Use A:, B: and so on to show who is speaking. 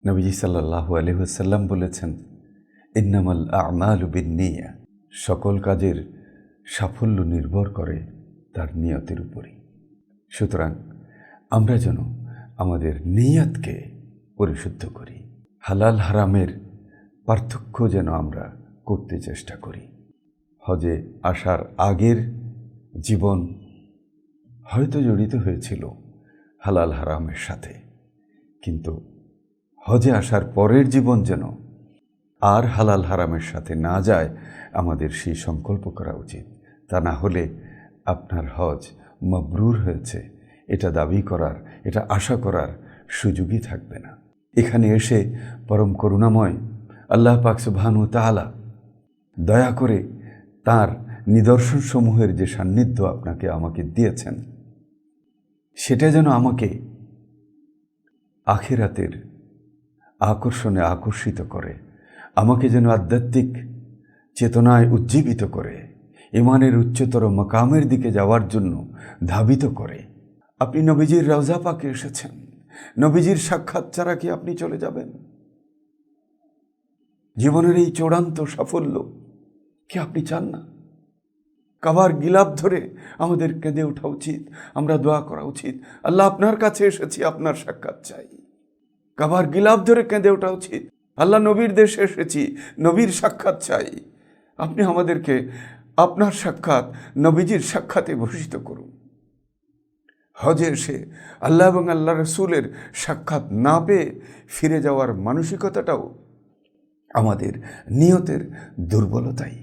A: নবীজি সাল্লাল্লাহু আলাইহি ওয়াসাল্লাম বলেছেন, ইন্নামাল আমালু বিন্নিয়া, সকল কাজের সাফল্য নির্ভর করে তার নিয়তের উপরই। সুতরাং আমরা যেন আমাদের নিয়তকে পরিশুদ্ধ করি, হালাল হারামের পার্থক্য যেন আমরা করতে চেষ্টা করি। হজে আসার আগের জীবন হয়তো জড়িত হয়েছিল হালাল হারামের সাথে, কিন্তু হজে আসার পরের জীবন যেন আর হালাল হারামের সাথে না যায়, আমাদের সেই সংকল্প করা উচিত। তা না হলে আপনার হজ মাবরুর হয়েছে এটা দাবি করার, এটা আশা করার সুযোগই থাকবে না। এখানে এসে পরম করুণাময় আল্লাহ পাক সুবহানাহু ওয়া তাআলা দয়া করে তার নিদর্শনসমূহের যে সান্নিধ্য আপনাকে আমাকে দিয়েছেন, সেটা যেন আমাকে আখিরাতের আকর্ষণে আকর্ষিত করে, আমাকে যেন আধ্যাত্মিক চেতনায় উজ্জীবিত করে, ইমানের উচ্চতর মাকামের দিকে যাওয়ার জন্য ধাবিত করে। আপনি নবীজির রওজা পাকে এসেছেন, নবীজির সাক্ষাৎ ছাড়া কি আপনি চলে যাবেন? জীবনের এই চূড়ান্ত সাফল্য কি আপনি চান না? কাবার গিলাফ ধরে আমাদের কেঁদে ওঠা উচিত, আমরা দোয়া করা উচিত, আল্লাহ আপনার কাছে এসেছি, আপনার সাক্ষাৎ চাই। কাবার গিলাফ ধরে কেঁদে ওঠা উচিত, আল্লাহ নবীর দেশে এসেছি, নবীর সাক্ষাৎ চাই। আপনি আমাদেরকে আপনার সাক্ষাৎ, নবীজির সাক্ষাতে ভূষিত করুন। হজে এসে আল্লাহ এবং আল্লাহ রসুলের সাক্ষাৎ না পেয়ে ফিরে যাওয়ার মানসিকতাটাও আমাদের নিয়তের দুর্বলতাই।